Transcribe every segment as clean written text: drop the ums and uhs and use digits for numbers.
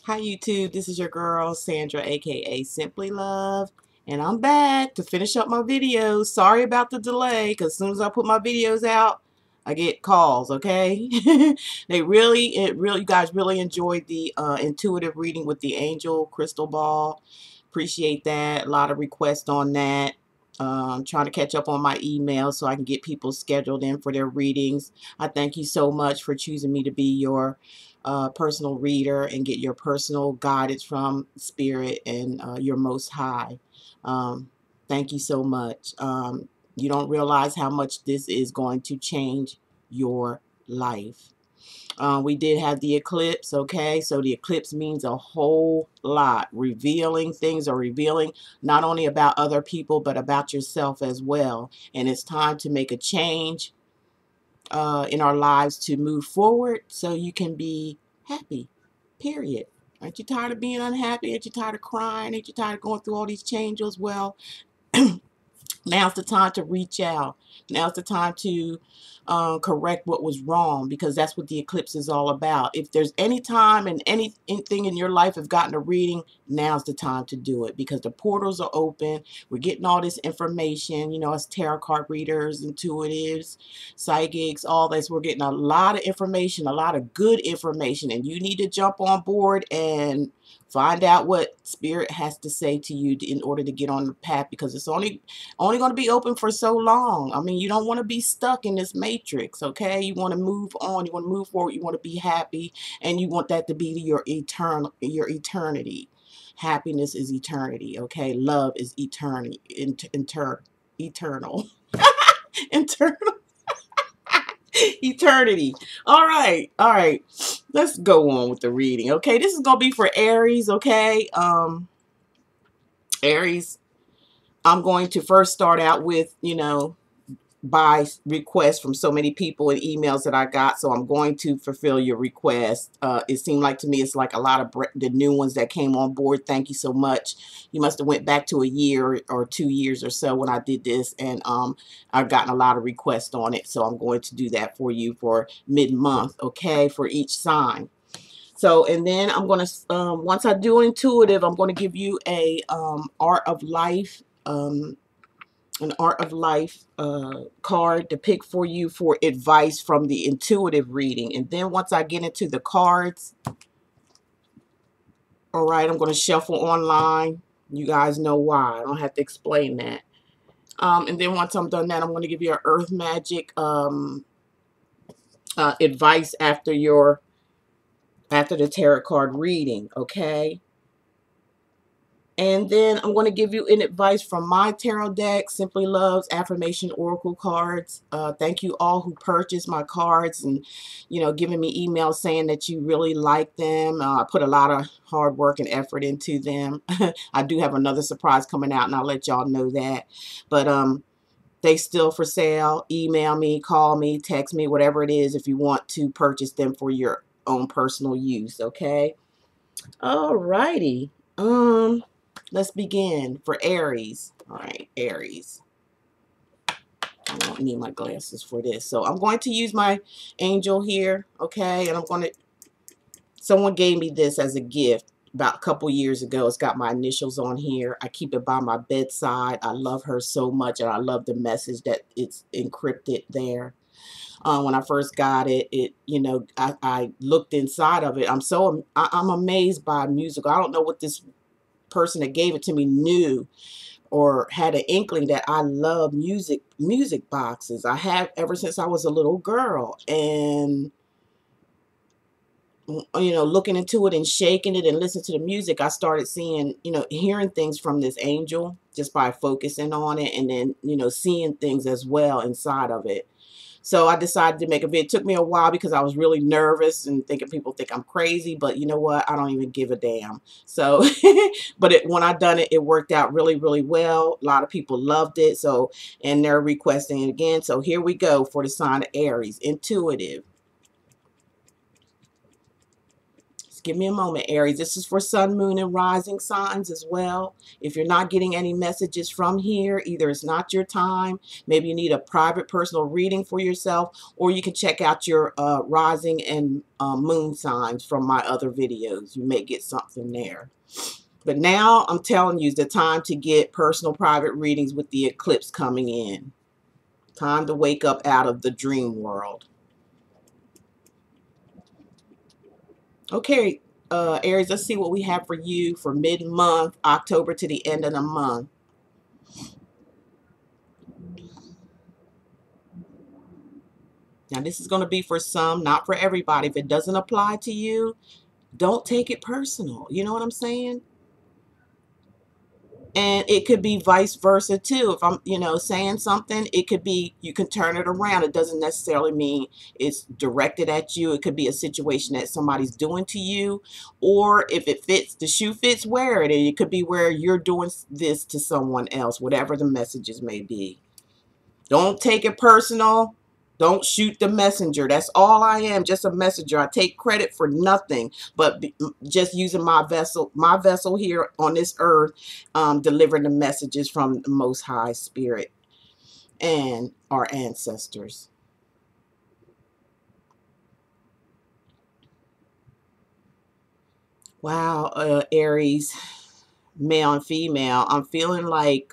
Hi YouTube, this is your girl Sandra aka Simply Love, and I'm back to finish up my videos. Sorry about the delay because as soon as I put my videos out I get calls. Okay. You guys really enjoyed the intuitive reading with the angel crystal ball. Appreciate that. A lot of requests on that. Trying to catch up on my emails so I can get people scheduled in for their readings. I thank you so much for choosing me to be your personal reader and get your personal guidance from Spirit and your Most High. Um, thank you so much. You don't realize how much this is going to change your life. We did have the eclipse, okay? So the eclipse means a whole lot. Revealing things or revealing not only about other people, but about yourself as well. And it's time to make a change in our lives to move forward so you can be happy, period. Aren't you tired of being unhappy? Aren't you tired of crying? Aren't you tired of going through all these changes? Well, now's the time to reach out. Now's the time to correct what was wrong, because that's what the eclipse is all about. If there's any time and anything in your life have gotten a reading, now's the time to do it, because the portals are open. We're getting all this information, you know, as tarot card readers, intuitives, psychics, all this. We're getting a lot of information, a lot of good information, and you need to jump on board and find out what Spirit has to say to you in order to get on the path, because it's only going to be open for so long. I mean, you don't want to be stuck in this matrix, okay? You want to move on, you want to move forward, you want to be happy, and you want that to be your eternity. Happiness is eternity, okay? Love is eternity, eternal, internal, eternity. All right. Let's go on with the reading, okay? This is gonna be for Aries, okay? Aries. I'm going to first start out with, by requests from so many people and emails that I got. So I'm going to fulfill your request. It seemed like to me it's like a lot of the new ones that came on board. Thank you so much. You must have went back to a year or 2 years or so when I did this, and I've gotten a lot of requests on it. So I'm going to do that for you for mid-month, okay, for each sign. So, and then I'm going to, once I do intuitive, I'm going to give you a art of life, an art of life card to pick for you for advice from the intuitive reading. And then once I get into the cards, all right, I'm going to shuffle online. You guys know why. I don't have to explain that. And then once I'm done that, I'm going to give you an earth magic advice after the tarot card reading, okay? And then I'm going to give you an advice from my tarot deck, Simply Love's Affirmation Oracle cards. Thank you all who purchased my cards and, giving me emails saying that you really like them. I put a lot of hard work and effort into them. I do have another surprise coming out, and I'll let y'all know that. But they still for sale. Email me, call me, text me, whatever it is, if you want to purchase them for your own personal use, okay? All righty. Let's begin for Aries. All right, Aries. I don't need my glasses for this. So I'm going to use my angel here, okay? And someone gave me this as a gift about a couple years ago. It's got my initials on here. I keep it by my bedside. I love her so much, and I love the message that it's encrypted there. When I first got it, I looked inside of it. I'm amazed by music. I don't know what this person that gave it to me knew or had an inkling that I love music boxes. I have ever since I was a little girl, and looking into it and shaking it and listening to the music, I started seeing, hearing things from this angel just by focusing on it, and then seeing things as well inside of it. So I decided to make a video. It took me a while because I was really nervous and thinking people think I'm crazy, but you know what? I don't even give a damn. So, but when I done it, it worked out really, really well. A lot of people loved it. So, and they're requesting it again. So here we go for the sign of Aries, intuitive. Just give me a moment, Aries. This is for sun, moon, and rising signs as well. If you're not getting any messages from here, either it's not your time, maybe you need a private personal reading for yourself, or you can check out your rising and moon signs from my other videos. You may get something there. But now I'm telling you, it's the time to get personal private readings with the eclipse coming in. Time to wake up out of the dream world. Okay, Aries, let's see what we have for you for mid-month, October to the end of the month. Now, this is going to be for some, not for everybody. If it doesn't apply to you, don't take it personal. You know what I'm saying? And it could be vice versa too. If I'm, saying something, it could be, you can turn it around. It doesn't necessarily mean it's directed at you. It could be a situation that somebody's doing to you, or if it fits, the shoe fits, wear it. And it could be where you're doing this to someone else, whatever the messages may be. Don't take it personal. Don't shoot the messenger. That's all I am, just a messenger. I take credit for nothing but just using my vessel here on this earth, delivering the messages from the Most High Spirit and our ancestors. Wow, Aries, male and female, I'm feeling like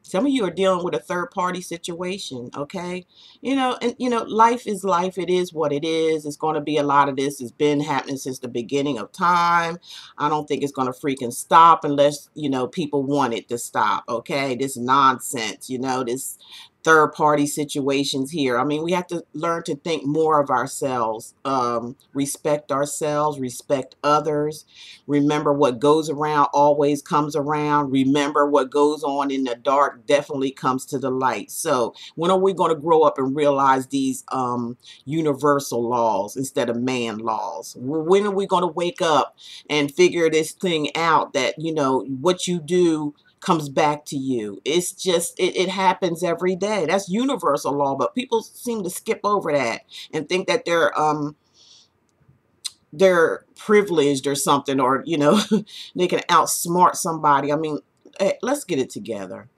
some of you are dealing with a third-party situation, okay? Life is life. It is what it is. It's going to be a lot of this. It's been happening since the beginning of time. I don't think it's going to freaking stop unless, people want it to stop, okay? This nonsense, this third-party situations here. I mean, we have to learn to think more of ourselves, respect ourselves, respect others. Remember, what goes around always comes around. Remember, what goes on in the dark definitely comes to the light. So when are we going to grow up and realize these universal laws instead of man laws? When are we going to wake up and figure this thing out that, what you do comes back to you? It's just, it happens every day. That's universal law, but people seem to skip over that and think that they're privileged or something, or they can outsmart somebody. I mean, hey, let's get it together.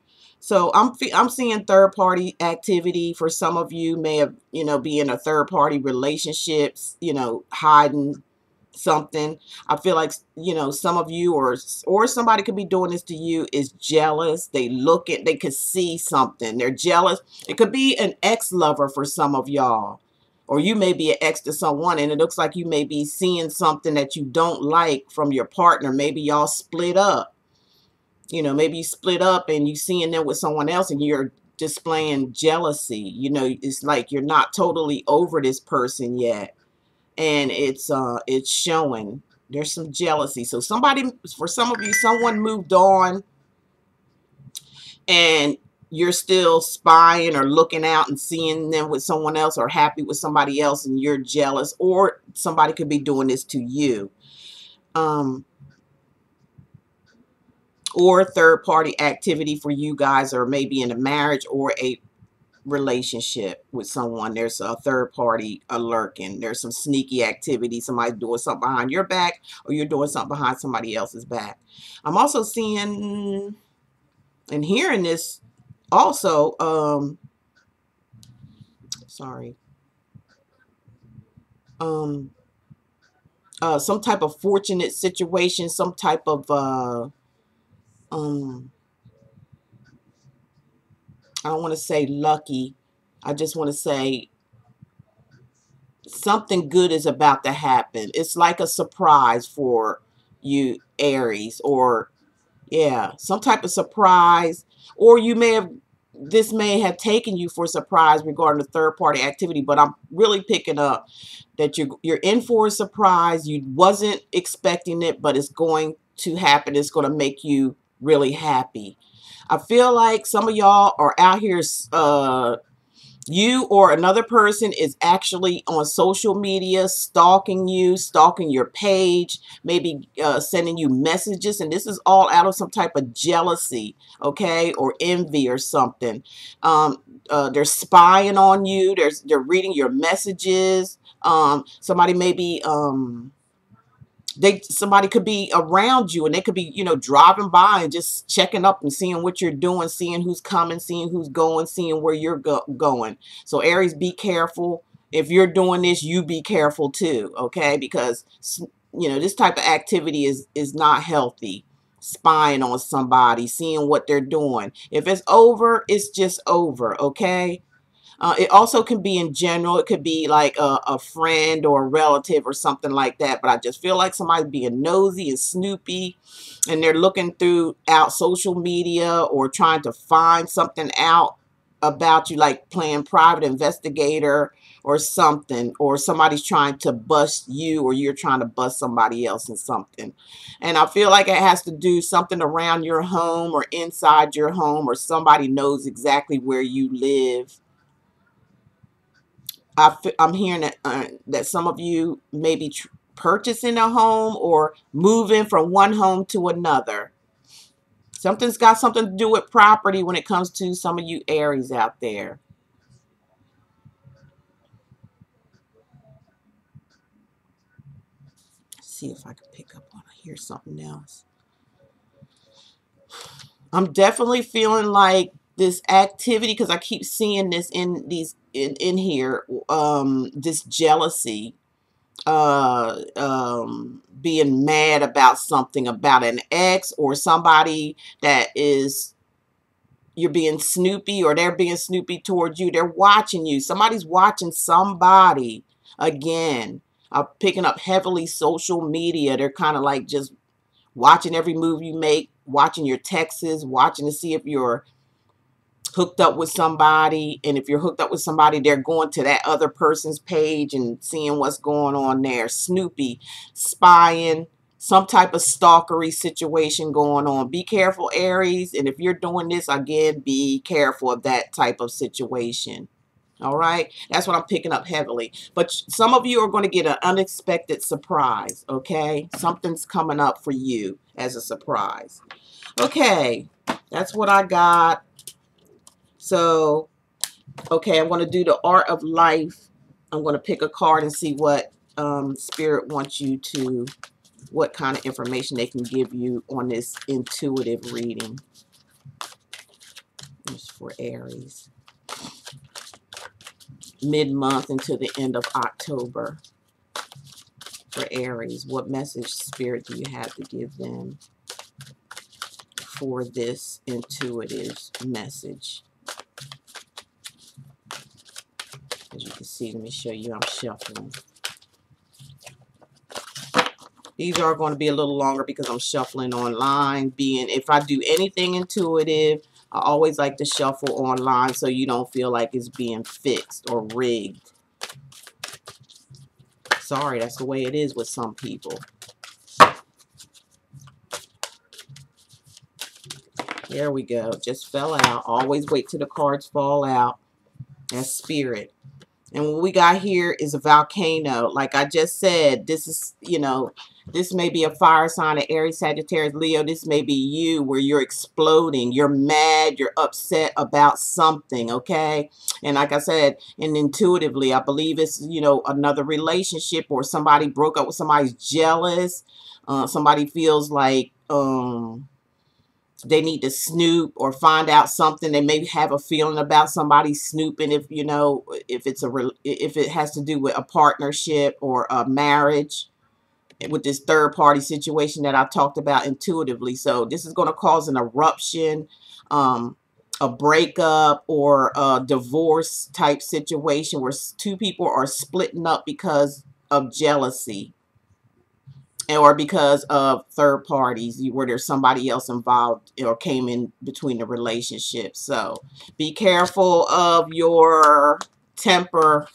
So I'm seeing third party activity. For some of you may have, be in a third party relationships, hiding something. I feel like, some of you or somebody could be doing this to you is jealous. They could see something. They're jealous. It could be an ex-lover for some of y'all. Or you may be an ex to someone, and it looks like you may be seeing something that you don't like from your partner. Maybe y'all split up. Maybe you split up and you seeing them with someone else and you're displaying jealousy. It's like you're not totally over this person yet. And it's showing. There's some jealousy. So for some of you, someone moved on and you're still spying or looking out and seeing them with someone else or happy with somebody else and you're jealous, or somebody could be doing this to you. Or third-party activity for you guys, or maybe in a marriage or a relationship with someone. There's a third party lurking. There's some sneaky activity. Somebody's doing something behind your back, or you're doing something behind somebody else's back. I'm also seeing and hearing this also, some type of fortunate situation, some type of I don't want to say lucky. I just want to say something good is about to happen. It's like a surprise for you, Aries, or yeah, some type of surprise, or this may have taken you for a surprise regarding the third party activity, but I'm really picking up that you're in for a surprise. You wasn't expecting it, but it's going to happen. It's going to make you really happy. I feel like some of y'all are out here, you or another person is actually on social media stalking you, stalking your page, maybe sending you messages, and this is all out of some type of jealousy, okay, or envy or something. They're spying on you. They're reading your messages. Somebody may be, somebody could be around you, and they could be, you know, driving by and just checking up and seeing what you're doing, seeing who's coming, seeing who's going, seeing where you're going. So Aries, be careful. If you're doing this, you be careful too, okay? Because, you know, this type of activity is not healthy. Spying on somebody, seeing what they're doing. If it's over, it's just over, okay? It also can be in general. It could be like a friend or a relative or something like that. But I just feel like somebody's being nosy and snoopy, and they're looking throughout social media or trying to find something out about you, like playing private investigator or something, or somebody's trying to bust you, or you're trying to bust somebody else in something. And I feel like it has to do something around your home or inside your home, or somebody knows exactly where you live. I'm hearing that some of you may be purchasing a home or moving from one home to another. Something's got something to do with property when it comes to some of you Aries out there. Let's see if I can pick up on hear something else. I'm definitely feeling like this activity, because I keep seeing this in these in here, this jealousy, being mad about something, about an ex or somebody that is, you're being snoopy, or they're being snoopy towards you. They're watching you. Somebody's watching somebody. Again, I'm picking up heavily social media. They're kind of like just watching every move you make, watching your texts, watching to see if you're hooked up with somebody. And if you're hooked up with somebody, they're going to that other person's page and seeing what's going on there. Snoopy, spying, some type of stalkery situation going on. Be careful, Aries. And if you're doing this, again, be careful of that type of situation. All right, that's what I'm picking up heavily. But some of you are going to get an unexpected surprise. Okay, something's coming up for you as a surprise. Okay, that's what I got. So, okay, I'm going to do the art of life. I'm going to pick a card and see what Spirit wants you to, what kind of information they can give you on this intuitive reading. This is for Aries. Mid-month into the end of October. For Aries, what message, Spirit, do you have to give them for this intuitive message? As you can see, let me show you, I'm shuffling. These are going to be a little longer because I'm shuffling online. If I do anything intuitive, I always like to shuffle online so you don't feel like it's being fixed or rigged. Sorry, that's the way it is with some people. There we go. Just fell out. Always wait till the cards fall out. That's Spirit. And what we got here is a volcano. Like I just said, this is, you know, this may be a fire sign of Aries, Sagittarius, Leo. This may be you, where you're exploding. You're mad. You're upset about something, okay? And like I said, and intuitively, I believe it's, you know, another relationship, or somebody broke up with somebody's jealous. Somebody feels like they need to snoop or find out something. They may have a feeling about somebody snooping, if you know, if it has to do with a partnership or a marriage, with this third party situation that I talked about intuitively. So this is going to cause an eruption, a breakup, or a divorce type situation where two people are splitting up because of jealousy, or because of third parties, where there's somebody else involved or came in between the relationship. So be careful of your temper.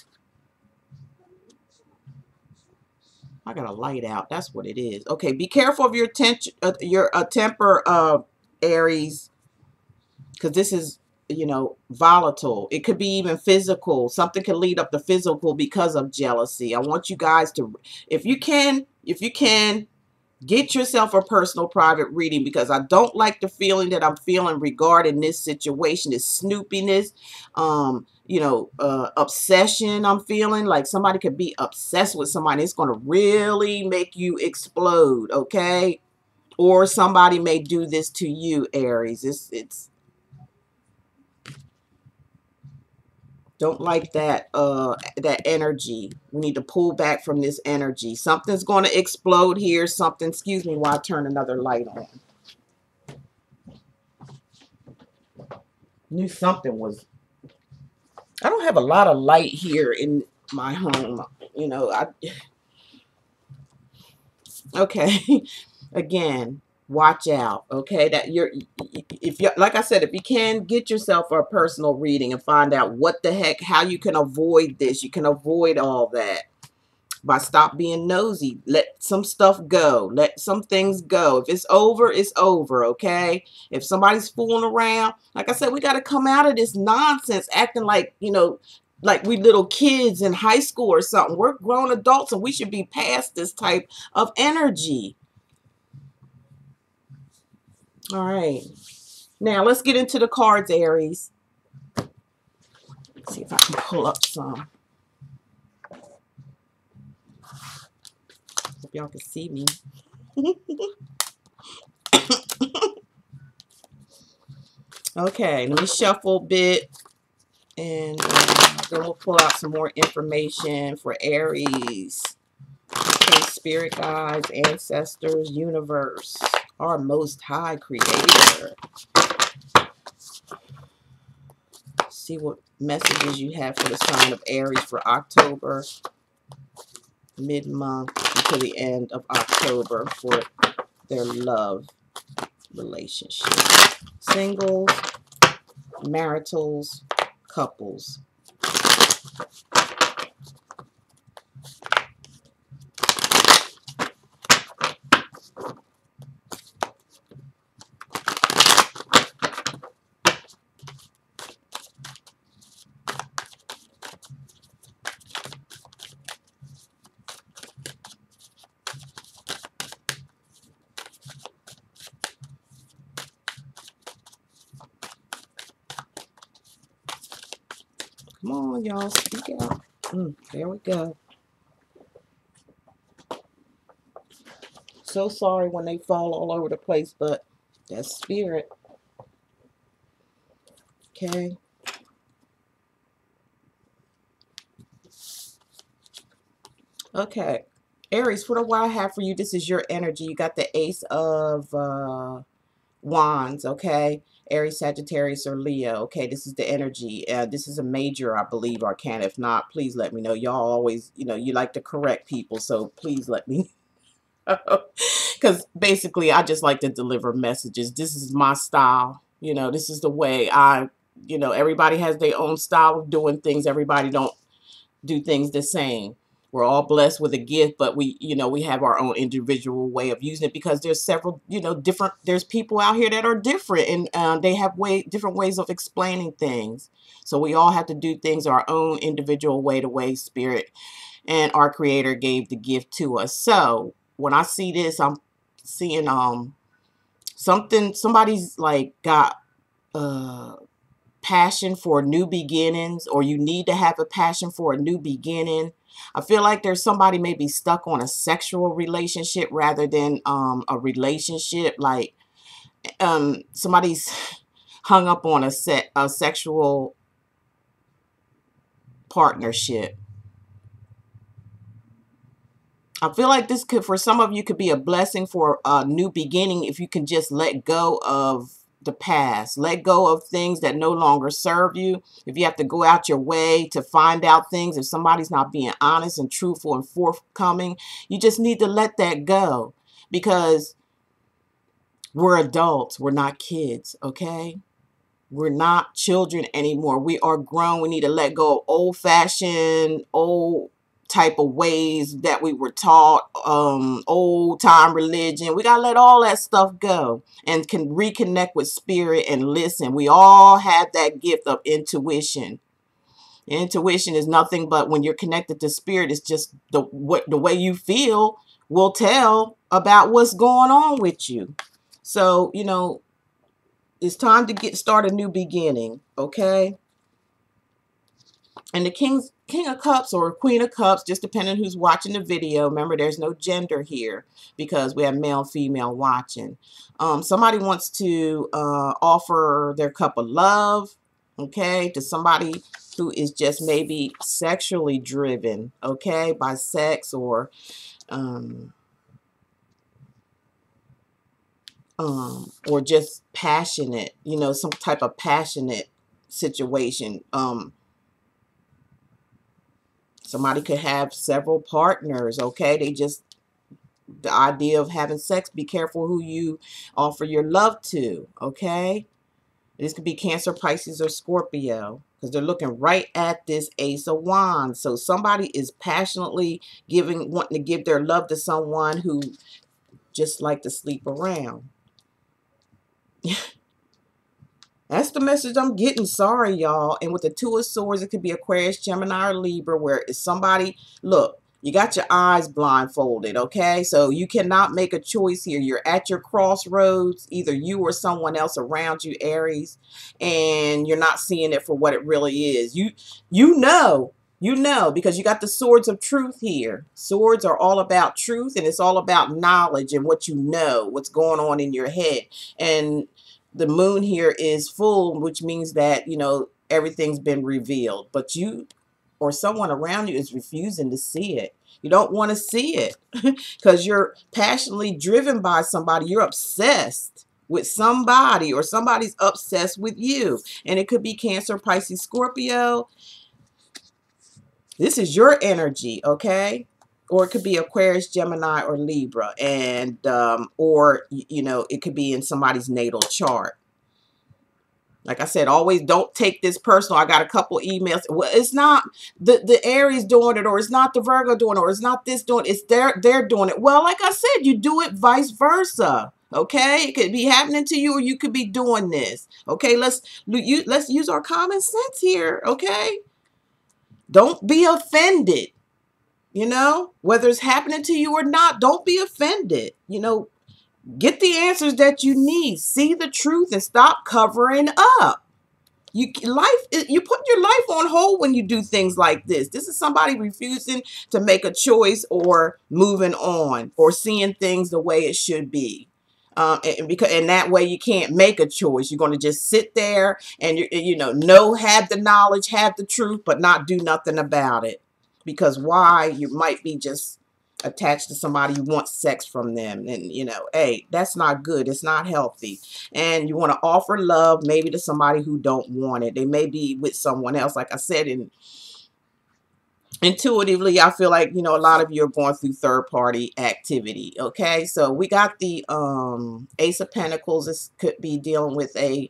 I got a light out. That's what it is. Okay, be careful of your temper, Aries, because this is, you know, volatile. It could be even physical. Something can lead up to physical because of jealousy. I want you guys to, if you can, Get yourself a personal private reading, because I don't like the feeling that I'm feeling regarding this situation, this snoopiness, obsession I'm feeling. Like somebody could be obsessed with somebody. It's going to really make you explode, okay? Or somebody may do this to you, Aries. It's don't like that energy. We need to pull back from this energy. Something's going to explode here. Something, excuse me while I turn another light on. Knew something was. I don't have a lot of light here in my home. Okay. Again, watch out. Okay, that if you, like I said, if you can, get yourself a personal reading and find out what the heck, how you can avoid this. You can avoid all that by stop being nosy. Let some stuff go. Let some things go. If it's over, it's over, okay? If somebody's fooling around, like I said, we got to come out of this nonsense acting like, like we little kids in high school or something. We're grown adults and we should be past this type of energy. All right. Now, let's get into the cards, Aries. Let's see if I can pull up some. Hope y'all can see me. Okay, let me shuffle a bit, and then we'll pull out some more information for Aries. Okay, spirit guides, ancestors, universe, our most high creator. See what messages you have for the sign of Aries for October, mid-month until the end of October for their love relationship. Singles, maritals, couples. Come on, y'all, speak out. There we go. So sorry when they fall all over the place, but that's spirit. Okay. Okay. Aries, for what I have for you, this is your energy. You got the Ace of Wands, okay? Aries, Sagittarius, or Leo. Okay, this is the energy. This is a major, I believe, arcana. If not, please let me know. Y'all always, you like to correct people, so please let me know. Because basically, I just like to deliver messages. This is my style. This is the way everybody has their own style of doing things. Everybody don't do things the same. We're all blessed with a gift, but we have our own individual way of using it, because there's several, there's people out here that are different, and they have different ways of explaining things. So we all have to do things our own individual way, the way spirit and our creator gave the gift to us. So when I see this, I'm seeing somebody's like got passion for new beginnings, or you need to have a passion for a new beginning. I feel like there's somebody maybe stuck on a sexual relationship rather than a relationship. Like somebody's hung up on a sexual partnership. I feel like this could, for some of you, could be a blessing for a new beginning if you can just let go of the past. Let go of things that no longer serve you. If you have to go out your way to find out things, if somebody's not being honest and truthful and forthcoming, you just need to let that go, because we're adults. We're not kids, okay? We're not children anymore. We are grown. We need to let go of old-fashioned, old type of ways that we were taught, old time religion. We got to let all that stuff go and can reconnect with spirit and listen. We all have that gift of intuition. Intuition is nothing but when you're connected to spirit, it's just the way you feel will tell about what's going on with you. So, you know, it's time to start a new beginning, okay? And the King of Cups or Queen of Cups, just depending who's watching the video. Remember, there's no gender here because we have male and female watching. Somebody wants to offer their cup of love, okay, to somebody who is just maybe sexually driven, okay, by sex or just passionate, you know, some type of passionate situation. Somebody could have several partners, okay? The idea of having sex, be careful who you offer your love to, okay? This could be Cancer, Pisces, or Scorpio because they're looking right at this Ace of Wands. So somebody is passionately wanting to give their love to someone who just like to sleep around. That's the message I'm getting. Sorry, y'all. And with the Two of Swords, it could be Aquarius, Gemini, or Libra, where it's somebody, look, you got your eyes blindfolded, okay? So you cannot make a choice here. You're at your crossroads, either you or someone else around you, Aries, and you're not seeing it for what it really is. You know, because you got the swords of truth here. Swords are all about truth, and it's all about knowledge and what you know, what's going on in your head. And the moon here is full, which means that, you know, everything's been revealed, but you or someone around you is refusing to see it. You don't want to see it because you're passionately driven by somebody. You're obsessed with somebody, or somebody's obsessed with you. And it could be Cancer, Pisces, Scorpio. This is your energy, okay? Or it could be Aquarius, Gemini, or Libra. And, or, you know, it could be in somebody's natal chart. Like I said, always don't take this personal. I got a couple emails. Well, it's not the Aries doing it, or it's not the Virgo doing it, or it's not this doing it. It's they're doing it. Well, like I said, you do it vice versa. Okay, it could be happening to you, or you could be doing this. Okay, let's use our common sense here. Okay, don't be offended. You know, whether it's happening to you or not, don't be offended. You know, get the answers that you need. See the truth and stop covering up. You put your life on hold when you do things like this. This is somebody refusing to make a choice, or moving on, or seeing things the way it should be. And that way you can't make a choice. You're going to just sit there and have the knowledge, have the truth, but not do nothing about it. Because why? You might be just attached to somebody, you want sex from them, and hey, that's not good. It's not healthy. And you want to offer love maybe to somebody who don't want it. They may be with someone else. Like I said, intuitively, I feel like, a lot of you are going through third-party activity. Okay, so we got the Ace of Pentacles. This could be dealing with a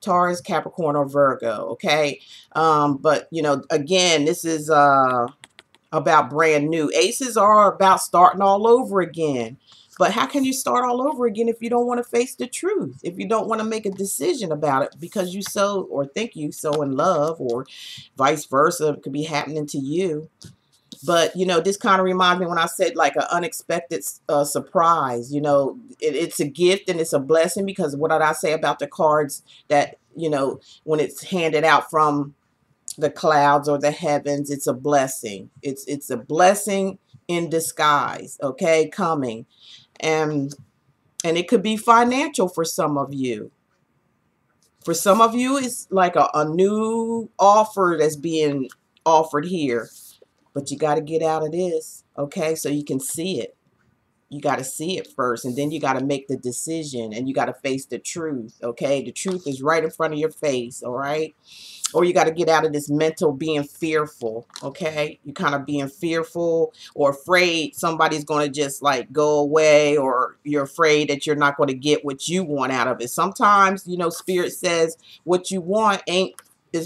Taurus, Capricorn, or Virgo. Okay, but again, this is about brand new. Aces are about starting all over again. But how can you start all over again if you don't want to face the truth? If you don't want to make a decision about it because you think you so in love, or vice versa, it could be happening to you. But, this kind of reminds me when I said like an unexpected surprise. It's a gift and it's a blessing, because what did I say about the cards that, when it's handed out from the clouds or the heavens, it's a blessing. It's a blessing in disguise, okay, coming. And it could be financial for some of you. For some of you, it's like a new offer that's being offered here. But you got to get out of this, okay, so you can see it. You got to see it first, and then you got to make the decision, and you got to face the truth, okay? The truth is right in front of your face, all right? Or you got to get out of this mental being fearful, okay? You're kind of being fearful or afraid somebody's going to just like go away, or you're afraid that you're not going to get what you want out of it. Sometimes, Spirit says what you want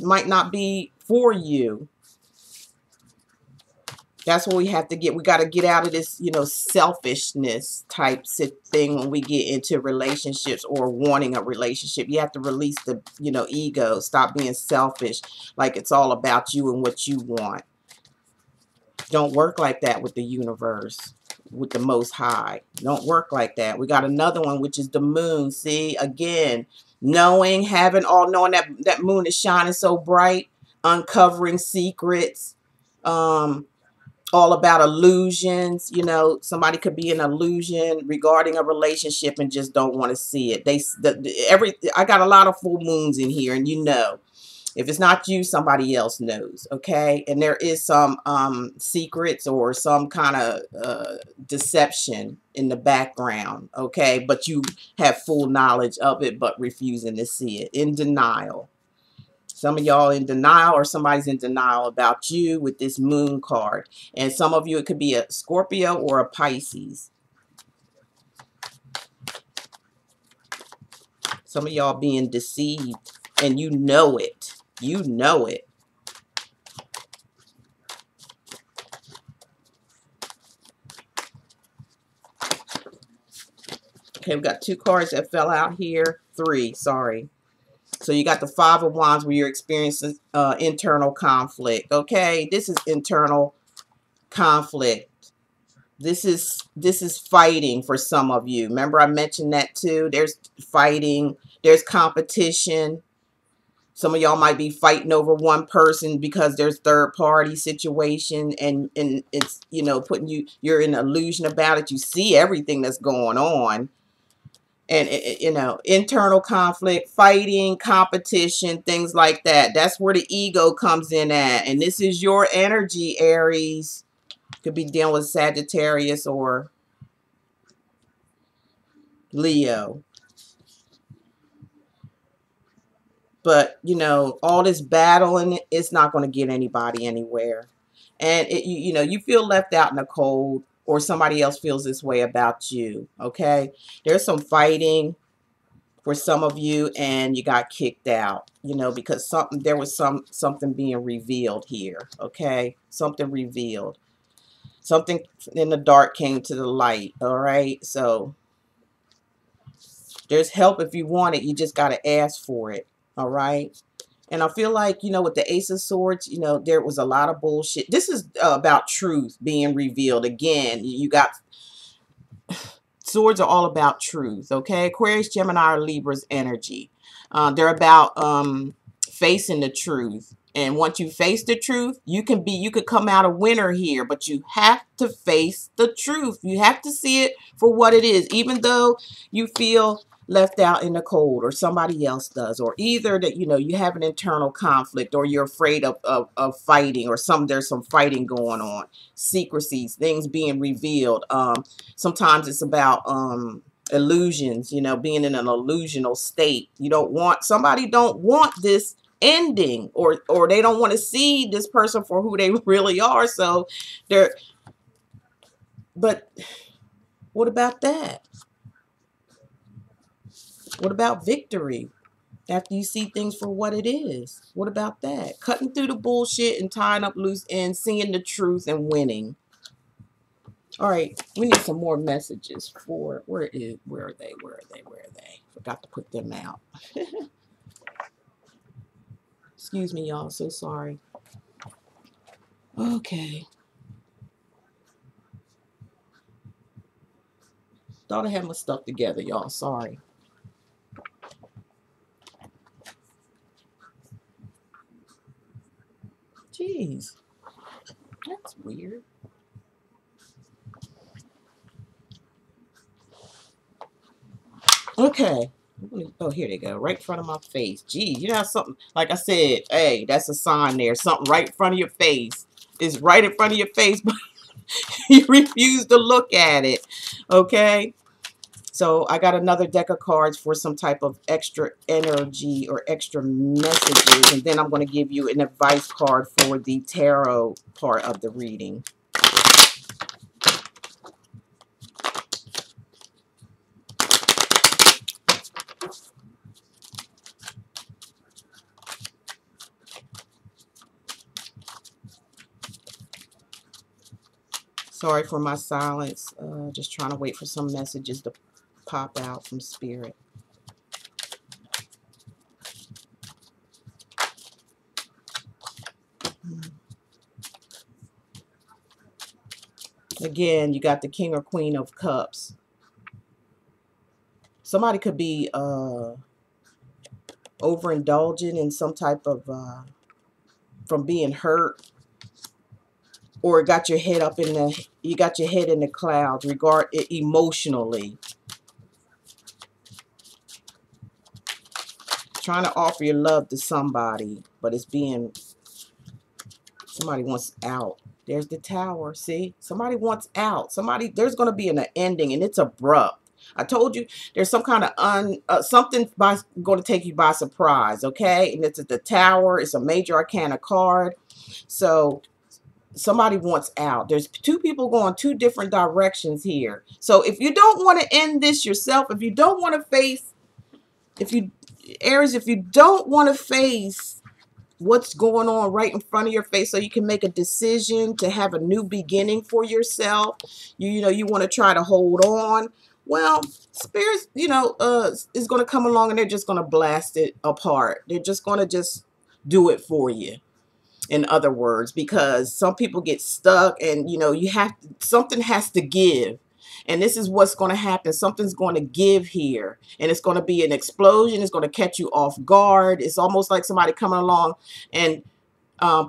might not be for you. That's what we have to get. We got to get out of this, selfishness type thing when we get into relationships or wanting a relationship. You have to release the, ego. Stop being selfish, like it's all about you and what you want. Don't work like that with the universe. with the Most High. Don't work like that. We got another one, which is the moon. See, again, knowing, having, all knowing that that moon is shining so bright, uncovering secrets, all about illusions. You know, somebody could be an illusion regarding a relationship and just don't want to see it. I got a lot of full moons in here, and you know, if it's not you, somebody else knows, okay? And there is some secrets or some kind of deception in the background, okay? But you have full knowledge of it, but refusing to see it, in denial. Some of y'all in denial, or somebody's in denial about you with this moon card. And some of you, it could be a Scorpio or a Pisces. Some of y'all being deceived, and you know it. You know it. Okay, we got 2 cards that fell out here. 3, sorry. So you got the 5 of Wands, where you're experiencing internal conflict. Okay, this is internal conflict. This is fighting for some of you. Remember I mentioned that too. There's fighting. There's competition. Some of y'all might be fighting over one person because there's third party situation, and it's, you know, putting you're in illusion about it. You see everything that's going on. And, you know, internal conflict, fighting, competition, things like that. That's where the ego comes in at. And this is your energy, Aries. Could be dealing with Sagittarius or Leo. But, you know, all this battling, it's not going to get anybody anywhere. And, you know, you feel left out in the cold, or somebody else feels this way about you, okay? There's some fighting for some of you, and you got kicked out, you know, because there was something being revealed here, okay? Something revealed. Something in the dark came to the light, all right? So there's help if you want it. You just got to ask for it, all right? And I feel like, you know, with the Ace of Swords, you know, there was a lot of bullshit. This is about truth being revealed. Again, you got... Swords are all about truth, okay? Aquarius, Gemini, or Libra's energy. They're about facing the truth. And once you face the truth, you could come out a winner here, but you have to face the truth. You have to see it for what it is, even though you feel left out in the cold, or somebody else does, or either that, you know, you have an internal conflict, or you're afraid of fighting, or there's some fighting going on, secrecies, things being revealed. Sometimes it's about illusions, you know, being in an illusional state. Somebody don't want this ending, or they don't want to see this person for who they really are. So but what about that? What about victory after you see things for what it is? What about that? Cutting through the bullshit and tying up loose ends, seeing the truth and winning. All right, we need some more messages for where are they? Where are they? Forgot to put them out. Excuse me, y'all. So sorry. Okay. Thought I had my stuff together, y'all. Sorry. Jeez. That's weird. Okay. Oh, here they go. Right in front of my face. Gee, you know something? Like I said, hey, that's a sign there. Something right in front of your face. It's right in front of your face, but you refuse to look at it. Okay? So I got another deck of cards for some type of extra energy or extra messages. And then I'm going to give you an advice card for the tarot part of the reading. Sorry for my silence. Just trying to wait for some messages to pop out from Spirit. Again, you got the King or Queen of Cups. Somebody could be overindulging in some type of from being hurt, or got your head up in the, you got your head in the clouds regard it emotionally, trying to offer your love to somebody, but it's being, somebody wants out. There's the Tower. See, somebody wants out. Somebody, there's going to be an ending, and it's abrupt. I told you there's some kind of something going to take you by surprise. Okay, and it's at the Tower. It's a major arcana card. So somebody wants out. There's two people going two different directions here. So if you don't want to end this yourself, if you don't want to face, if you, Aries, if you don't want to face what's going on right in front of your face so you can make a decision to have a new beginning for yourself, you know, you want to try to hold on, well, spirits, you know, is going to come along and they're just going to blast it apart. They're just going to just do it for you. In other words, because some people get stuck, and you know, you have, something has to give, and this is what's going to happen. Something's going to give here, and it's going to be an explosion. It's going to catch you off guard. It's almost like somebody coming along and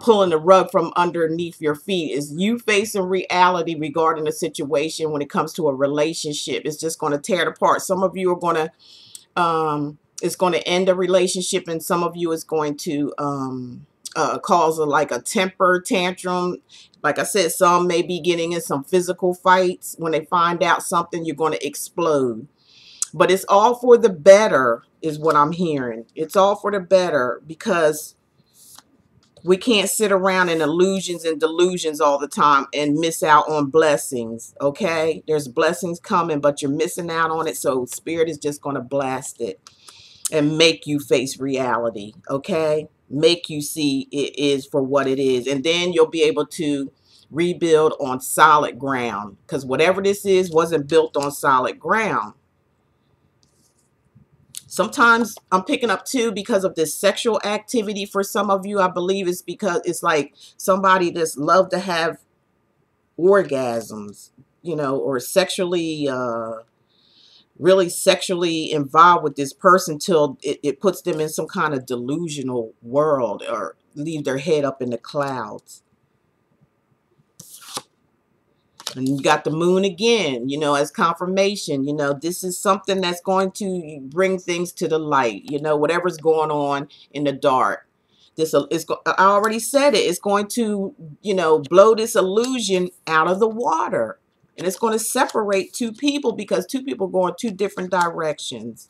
pulling the rug from underneath your feet. Is you facing reality regarding a situation when it comes to a relationship. It's just going to tear it apart. Some of you are going to it's going to end a relationship, and some of you is going to cause like a temper tantrum. Like I said, some may be getting in some physical fights. When they find out something, you're going to explode. But it's all for the better is what I'm hearing. It's all for the better, because we can't sit around in illusions and delusions all the time and miss out on blessings. Okay, there's blessings coming, but you're missing out on it. So Spirit is just going to blast it and make you face reality. Okay, make you see it is for what it is, and then you'll be able to rebuild on solid ground, because whatever this is wasn't built on solid ground. Sometimes I'm picking up too, because of this sexual activity for some of you, I believe it's because it's like somebody that's love to have orgasms, you know, or sexually really sexually involved with this person till it puts them in some kind of delusional world, or leave their head up in the clouds. And you got the Moon again, you know, as confirmation. You know, this is something that's going to bring things to the light. You know, whatever's going on in the dark. This is, I already said it. It's going to, you know, blow this illusion out of the water. And it's going to separate two people, because two people go in two different directions.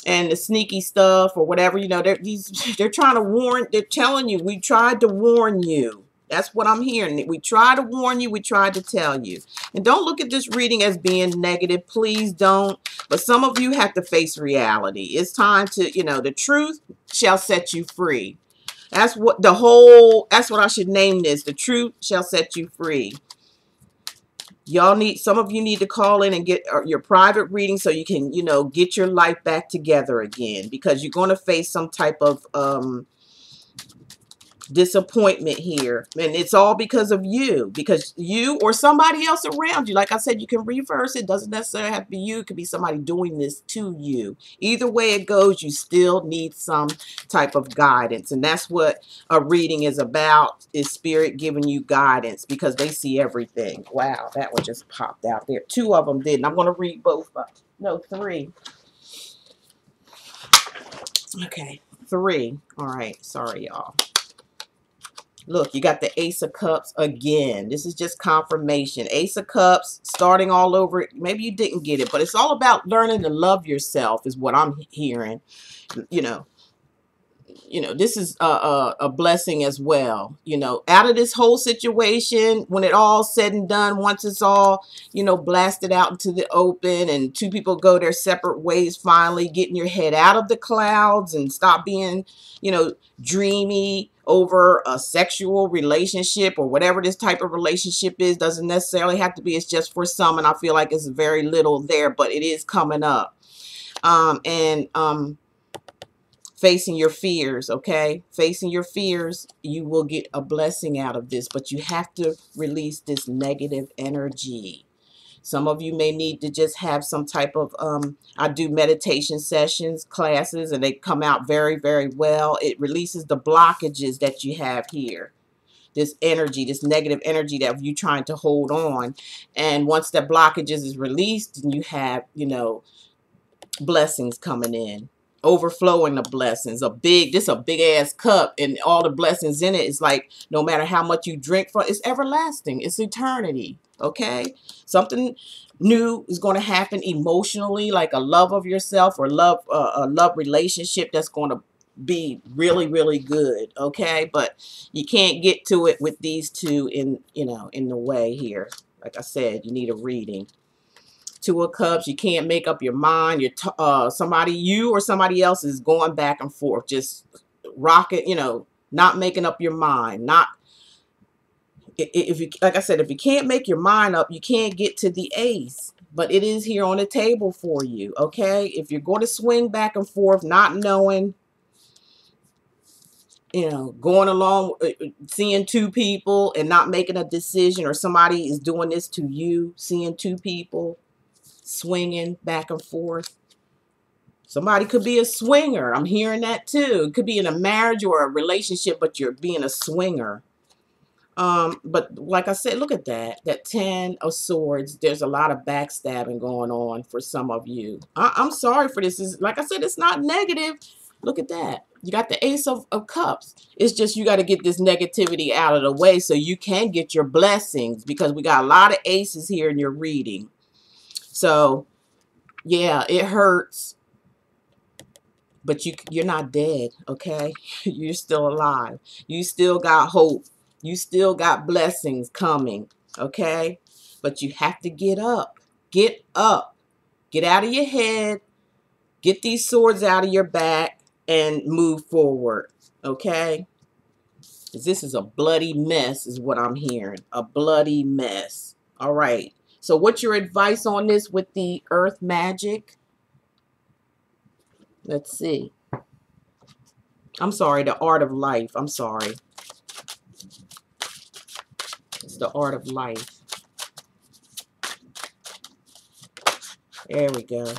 And the sneaky stuff or whatever, you know, they're trying to warn, they're telling you, we tried to warn you. That's what I'm hearing. We tried to warn you. We tried to tell you. And don't look at this reading as being negative. Please don't. But some of you have to face reality. It's time to, you know, the truth shall set you free. That's what the whole, that's what I should name this. The truth shall set you free. Y'all need, some of you need to call in and get your private reading so you can, you know, get your life back together again, because you're going to face some type of disappointment here, and it's all because of you, because you or somebody else around you. Like I said, you can reverse it. Doesn't necessarily have to be you. It could be somebody doing this to you. Either way it goes, you still need some type of guidance, and that's what a reading is about, is Spirit giving you guidance, because they see everything. Wow, that one just popped out there. Two of them didn't. I'm going to read both of them. No, three. Okay, three. All right, sorry y'all. Look, you got the Ace of Cups again. This is just confirmation. Ace of Cups, starting all over. Maybe you didn't get it, but it's all about learning to love yourself is what I'm hearing. You know, this is a blessing as well. You know, out of this whole situation, when it all said and done, once it's all, you know, blasted out into the open and two people go their separate ways, finally getting your head out of the clouds and stop being, you know, dreamy over a sexual relationship or whatever this type of relationship is. Doesn't necessarily have to be. It's just for some, and I feel like it's very little there, but it is coming up. facing your fears, okay? Facing your fears, you will get a blessing out of this, but you have to release this negative energy. Some of you may need to just have some type of, I do meditation sessions, classes, and they come out very, very well. It releases the blockages that you have here. This energy, this negative energy that you trying to hold on. And once that blockages is released, and you have, you know, blessings coming in, overflowing the blessings. This a big ass cup, and all the blessings in it is like, no matter how much you drink from, it's everlasting. It's eternity. Okay, something new is going to happen emotionally, like a love of yourself or love, a love relationship that's going to be really, really good. Okay, but you can't get to it with these two in, you know, in the way here. Like I said, you need a reading. Two of Cups, you can't make up your mind. You or somebody else is going back and forth, just rocket, you know, not making up your mind. Not, if you, like I said, if you can't make your mind up, you can't get to the Ace. But it is here on the table for you, okay? If you're going to swing back and forth, not knowing, you know, going along, seeing two people and not making a decision, or somebody is doing this to you, seeing two people swinging back and forth. Somebody could be a swinger. I'm hearing that too. It could be in a marriage or a relationship, but you're being a swinger. But like I said, look at that 10 of Swords. There's a lot of backstabbing going on for some of you. I'm sorry for this. Like I said, it's not negative. Look at that. You got the Ace of Cups. It's just you got to get this negativity out of the way so you can get your blessings, because we got a lot of aces here in your reading. So, yeah, it hurts, but you're not dead, okay? You're still alive. You still got hope. You still got blessings coming, okay? But you have to get up. Get up. Get out of your head. Get these swords out of your back and move forward, okay? Because this is a bloody mess is what I'm hearing. A bloody mess. All right. So what's your advice on this with the earth magic? Let's see. I'm sorry, the art of life. I'm sorry. It's the art of life. There we go.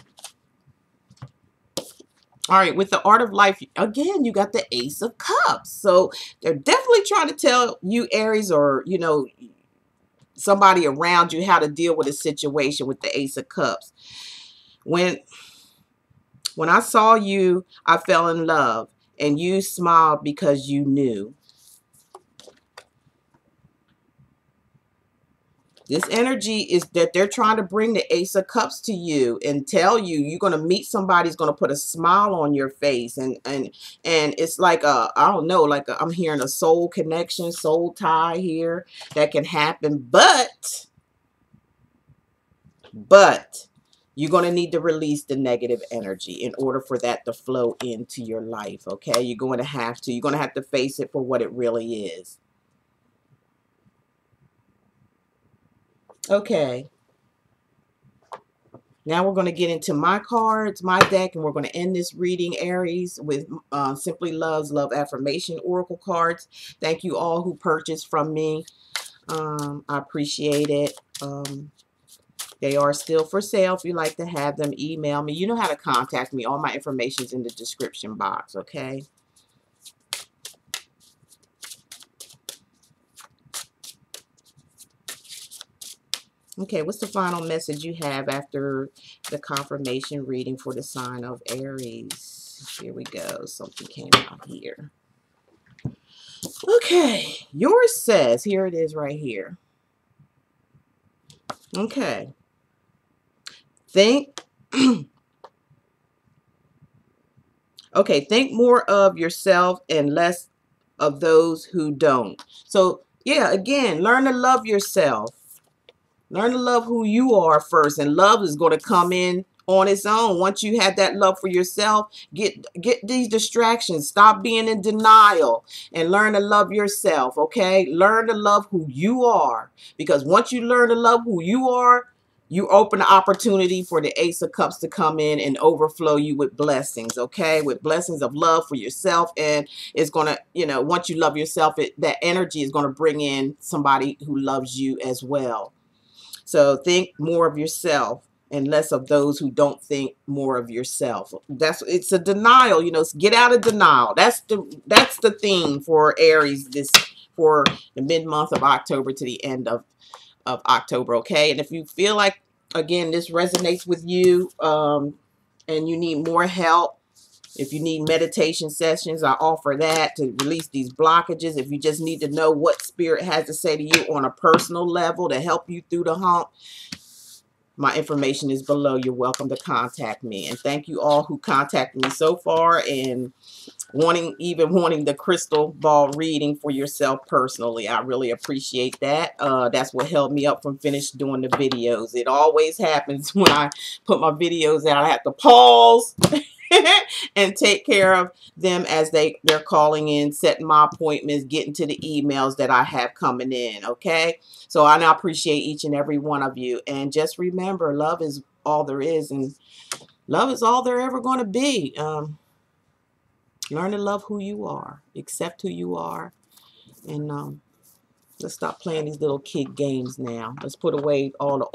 All right, with the art of life, again, you got the Ace of Cups. So they're definitely trying to tell you, Aries, or, you know, somebody around you, how to deal with a situation with the Ace of Cups. When I saw you, I fell in love, and you smiled because you knew. This energy is that they're trying to bring the Ace of Cups to you and tell you you're going to meet somebody who's going to put a smile on your face. And it's like I don't know, like I'm hearing a soul connection, soul tie here that can happen. But you're going to need to release the negative energy in order for that to flow into your life, okay? You're going to have to. You're going to have to face it for what it really is. Okay. Now we're going to get into my cards, my deck, and we're going to end this reading, Aries, with Simply Love's Love Affirmation Oracle cards. Thank you all who purchased from me. I appreciate it. They are still for sale. If you'd like to have them, email me. You know how to contact me. All my information is in the description box, okay? Okay, what's the final message you have after the confirmation reading for the sign of Aries? Here we go. Something came out here. Okay, yours says, here it is right here. Okay. Think more of yourself and less of those who don't. So, yeah, again, learn to love yourself. Learn to love who you are first, and love is going to come in on its own. Once you have that love for yourself, get these distractions. Stop being in denial and learn to love yourself, okay? Learn to love who you are, because once you learn to love who you are, you open the opportunity for the Ace of Cups to come in and overflow you with blessings, okay? With blessings of love for yourself. And it's going to, you know, once you love yourself, that energy is going to bring in somebody who loves you as well. So think more of yourself and less of those who don't think more of yourself. It's a denial, you know, get out of denial. That's the theme for Aries for the mid-month of October to the end of October, okay? And if you feel like, again, this resonates with you and you need more help, if you need meditation sessions, I offer that to release these blockages. If you just need to know what Spirit has to say to you on a personal level to help you through the hump, my information is below. You're welcome to contact me. And thank you all who contacted me so far and wanting the crystal ball reading for yourself personally. I really appreciate that. That's what held me up from finished doing the videos. It always happens when I put my videos out. I have to pause and take care of them as they're calling in, setting my appointments, getting to the emails that I have coming in, okay? So I appreciate each and every one of you. And just remember, love is all there is, and love is all there ever going to be. Learn to love who you are, accept who you are, and let's stop playing these little kid games now. Let's put away all the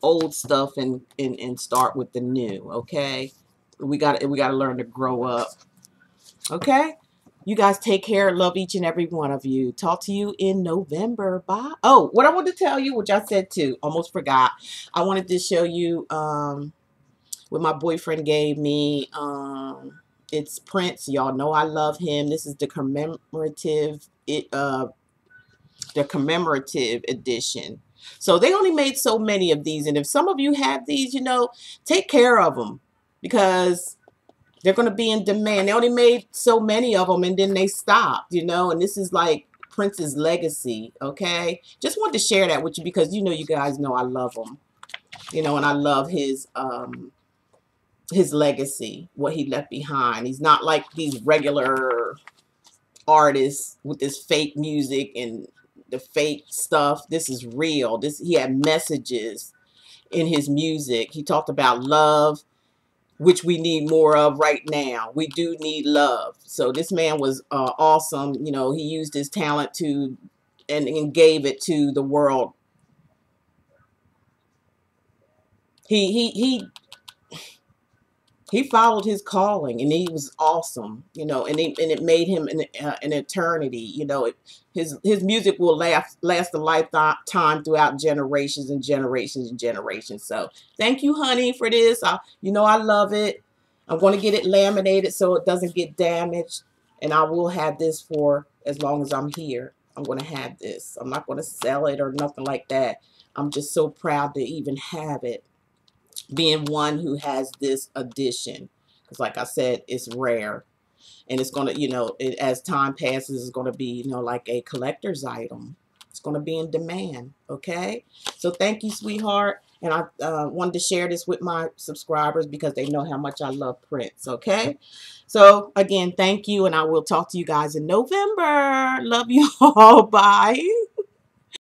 old stuff and start with the new, okay? We got to learn to grow up, okay? You guys take care. Love each and every one of you. Talk to you in November. Bye. Oh, what I wanted to tell you, which I said too, almost forgot. I wanted to show you what my boyfriend gave me. It's Prince. Y'all know I love him. This is the commemorative edition. So they only made so many of these, and if some of you have these, you know, take care of them because they're going to be in demand. They only made so many of them, and then they stopped, you know, and this is like Prince's legacy, okay? Just wanted to share that with you because, you know, you guys know I love him, you know, and I love his legacy, what he left behind. He's not like these regular artists with this fake music and the fake stuff. This is real. He had messages in his music. He talked about love, which we need more of right now. We do need love. So this man was awesome. You know, he used his talent to and gave it to the world. He followed his calling, and he was awesome, you know, and it made him an eternity, you know. His music will last a lifetime throughout generations and generations and generations. So thank you, honey, for this. You know I love it. I'm going to get it laminated so it doesn't get damaged, and I will have this for as long as I'm here. I'm going to have this. I'm not going to sell it or nothing like that. I'm just so proud to even have it, being one who has this edition, because like I said, it's rare, and it's going to, you know, as time passes, it's going to be, you know, like a collector's item. It's going to be in demand, okay? So thank you, sweetheart, and I wanted to share this with my subscribers because they know how much I love Prince, okay? So again, thank you, and I will talk to you guys in November. Love you all. Bye.